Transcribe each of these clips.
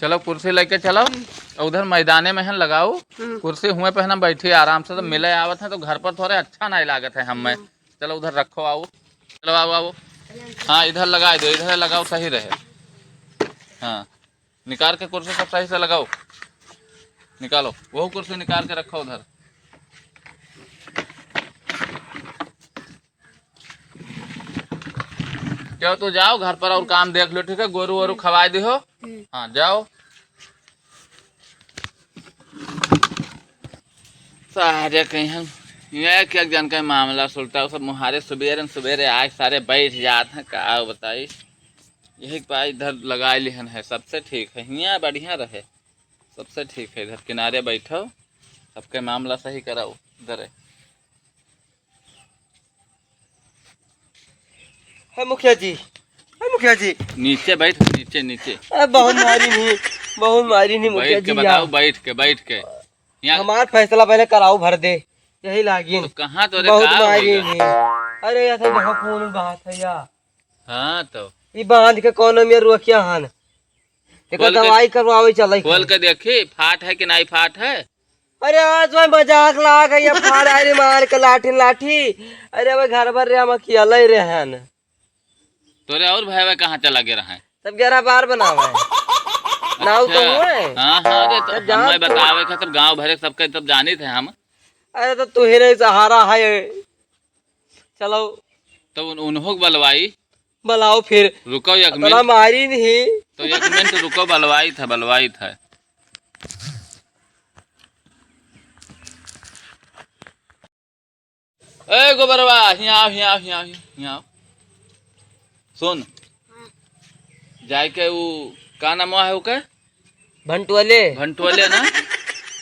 चलो कुर्सी लेके चलो उधर मैदाने में है लगाओ कुर्सी हुए पे है ना बैठी आराम से। तो मिले आवत है तो घर पर थोड़े अच्छा नहीं लागत है हमें। चलो उधर रखो आओ। चलो आओ आओ। हाँ इधर लगा दो इधर लगाओ सही रहे। हाँ निकाल के कुर्सी सब सही से लगाओ। निकालो वो कुर्सी निकाल के रखो उधर। क्यों तो जाओ घर पर और काम देख लो ठीक है। गोरू वोरू खवा दी हो। हाँ जाओ। सारे कहीं हम ये क्या जन का मामला सुलटा सब मुहारे सवेरे सवेरे आज सारे बैठ जाते हैं का बताई। यही पाई इधर लगा लिहन है सबसे ठीक है। यहाँ बढ़िया रहे सबसे ठीक है। इधर किनारे बैठो सबके मामला सही कराओ इधर है मुखिया जी। है मुखिया जी नीचे बैठ नीचे नीचे। बहुत मारी नहीं मुखिया बैठ के जी। बताओ बैठ के यहाँ हमारा फैसला पहले कराओ भर दे यही लागी। तो कहाँ तो बहुत मारी नहीं। अरे यार देखो फोन बात है यार। हाँ तो ये बांध के कौन में रुकिया हन देखो दवाई करवावे चले। खोल के देखी फाट है कि नहीं फाट है। अरे आज मैं मजाक ला गई फाड़ अरे मार के लाठी। अरे अब घर भर रे हम अकेला ही रहन। तोरे और भाई कहाँ चला गया है। सब 11 बार बनावा है नाव तो हुए। हाँ हाँ अरे तो हमें बतावे के सब गांव भरे सबके सब जानी थे हम। अरे तो तू ही नहीं सहारा है। चलो तो उन्हों बलवाई बुलाओ फिर। रुको एक मिनट मारी नहीं तो एक मिनट रुको बलवाई था। ए गोबरवा यहाँ सुन जाए के वो का नाम है वो के भंटोले ना।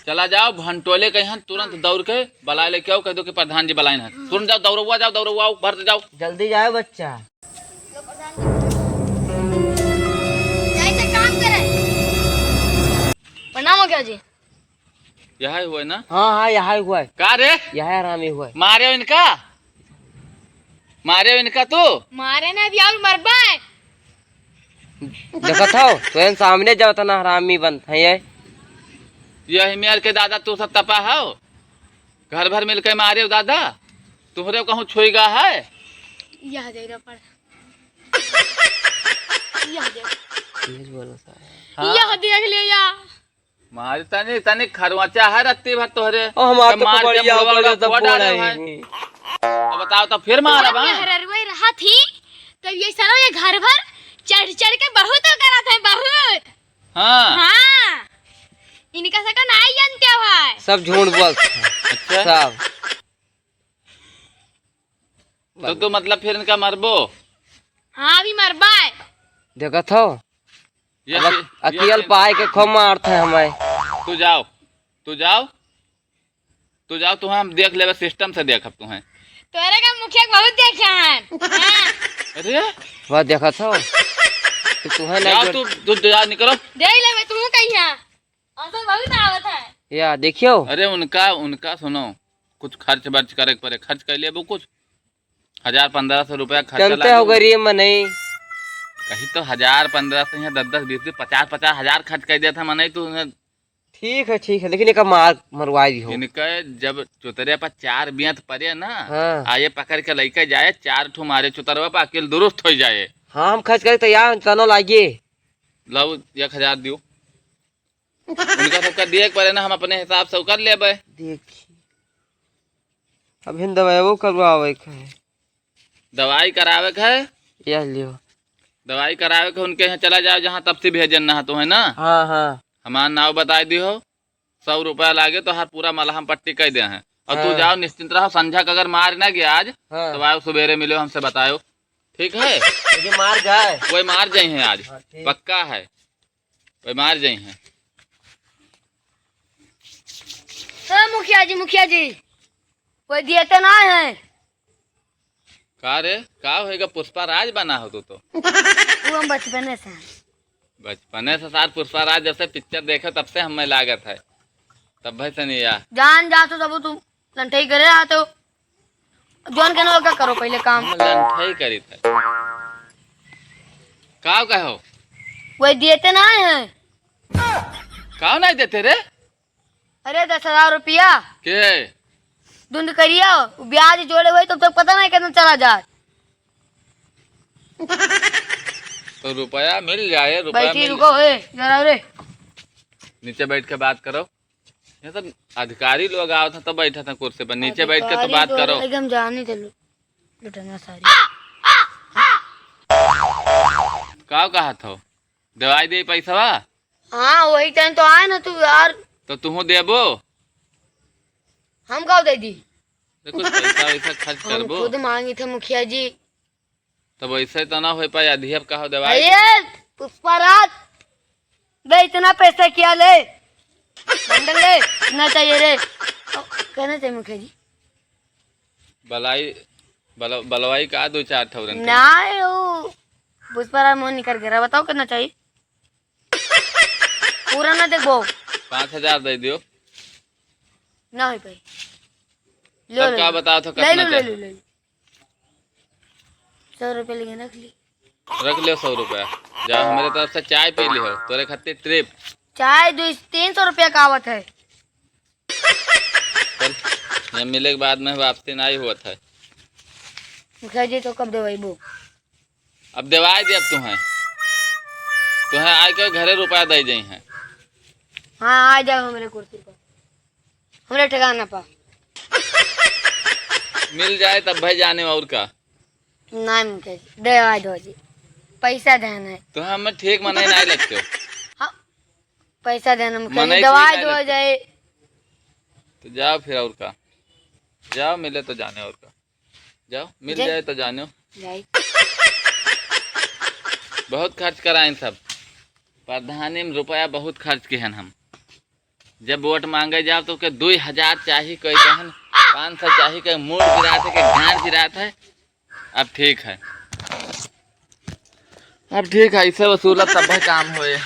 चला जाओ भंटोले के यहाँ तुरंत दौड़ के बुला ले के आओ कह दो कि प्रधान जी बुलाए हैं। तुरंत जाओ दौड़ुआ भर जाओ जल्दी जाओ बच्चा। प्रणाम हो क्या जी। यही हुआ ना। हाँ यहाँ हुआ है। का रे यहाँ आरामी हुआ है। मारे इनका तो मारे ना भी और मरबा है। देखा था तो सामने जाता ना हरामी बंद है यही मेर के दादा तू सब तपा हो घर भर मिलके मारे दादा तुहरे कहूँ छुईगा है। यह दे रहा पर यह देख ले या मारे तने खरवाचा है रत्ती भर तोहरे। हमारे तो बढ़िया बताओ तो फिर मारा बा हररुई रहा थी तो ये सारा ये घर भर चढ़ के बहुत करा था बहुत। हाँ हाँ इनका सका नहीं जानते भाई सब झूठ बोलते अच्छा सब। तो तू मतलब फिर इनका मरबो। हाँ भी मरबा है। देखा था अकेल पाए के खूब मारते हैं हमें। तू जाओ तुम्हें हम देख ले सिस्टम से देख तुम्हें। तोरे का मुखिया बहुत देखे हैं। हाँ। अरे वह देखा था तुम्हें नहीं तू जा निकलो देख ले तू कहिया असल बहुत आवत है या देखियो। अरे उनका सुनो कुछ खर्च वर्च करे पड़े खर्च कर लिए वो कुछ 1000-1500 रुपया खर्चा हो गरीब में नहीं कहीं तो 1000-1500 यहाँ 10-10 20 50 हजार खर्च कर दिया था मनाई तू। ठीक है लेकिन एक मरवा दी हो। इनका जब चुतरे पर 4 बियत पड़े ना। हाँ। आये पकड़ के लेके जाए 4 ठो मारे चुतरवा पर अकेल दुरुस्त हो जाए। हाँ हम खर्च करे तैयार कनो लागिए। लो 1000 दियो उनका सबका दिए पड़े ना हम अपने हिसाब से कर ले। देखिए अब हिंद दवाई वो करवावे है दवाई करावे के है। यह लियो दवाई करावे के उनके यहाँ चला जाओ जहाँ तब से भेजन ना तो है ना। हाँ हमारा नाव बता दी हो 100 रुपया लागे तो हर पूरा मलहम पट्टी कह दे हैं। और तू जाओ निश्चिंत रहो संझा का अगर मार ना गया आज तो आओ सवेरे मिलो हमसे बताओ ठीक है। ये मार जाए वही मार जाए हैं आज पक्का है वही मार जाए हैं। तो मुखिया जी कोई दिए तो ना है। का रे का होएगा पुष्पा राज बना हो तो वो हम बचपने से साथ पुष्पा राज जैसे पिक्चर देखे तब से हमें लागत है तब भाई से नहीं यार जान जा तो तब तू लंठई करे आ तो जोन के नो का करो पहले काम लंठई करी था का कहो कोई दिए तो ना है। कहाँ नहीं देते रे? अरे 10,000 रुपया के धुंध करिया ब्याज जोड़े हुए तो पता नहीं कितना चला जाए। तो रुपया मिल जाए, रुपया बैठी मिल। रुको है जरा रे। नीचे बैठ के बात करो। ये सब अधिकारी लोग आओ था तब बैठा था कुर्सी पर, नीचे बैठ के तो बात करो। एकदम जाने दे लो लुटना सारी। का कहा था दवाई दे पैसा? हाँ वही टाइम तो आए ना तू यार। तो तुम देबो? हम कब दे दी? कुछ पैसा वैसा खर्च हम करबो? खुद मांगी थे मुखिया जी। तो वैसे तो ना हो पाया, अधियब कहो दवाई। अरे पुष्पाराज बे इतना पैसा क्या ले बंडल ले इतना चाहिए रे। कहना चाहिए मुखिया जी। बलाई बलवाई का 2-4 ठौरन के। ना वो पुष्पाराज मोहन निकल गया बताओ कितना चाहिए? पूरा ना देखो 5,000 दे दियो। ना हो पाई। तब का बताओ तो ले कितना लो ले चाहिए? लो ले लो 100 रुपये लेके रख ली। रख लियो 100 रुपया। जाओ मेरे तरफ से चाय पी लियो, तोरे खातिर ट्रिप। चाय 300 रुपया का आवत है। चल ये मिले के बाद में वापसी नहीं हुआ था। मुखिया जी तो कब दवाई बो? अब दवाई दे, अब तुम्हें आए के घरे रुपया दे जाई हैं। हाँ आ जाओ मेरे कुर्सी पर, हमारे ठिकाना पर। मिल जाए तब भाई जाने और का। नहीं मुखिया जी दवाई दो जी, पैसा देना है। तो हमें ठीक मनाई नहीं लगते हो। हाँ पैसा देना मुखिया मनाई जी, दवाई ठीक दो नहीं जाए। तो जाओ फिर और का, जाओ मिले तो जाने और का, जाओ मिल जाए। जाए तो जानो। जाए बहुत खर्च कराएं सब, प्रधानी में रुपया बहुत खर्च किए हम। जब वोट मांगे जाओ तो के 2,000 चाहिए, कोई कहन 500 चाहिए, कोई मूड गिरा थे, कोई गांड गिरा था। अब ठीक है, अब ठीक है, इससे वसूलत तब काम होए।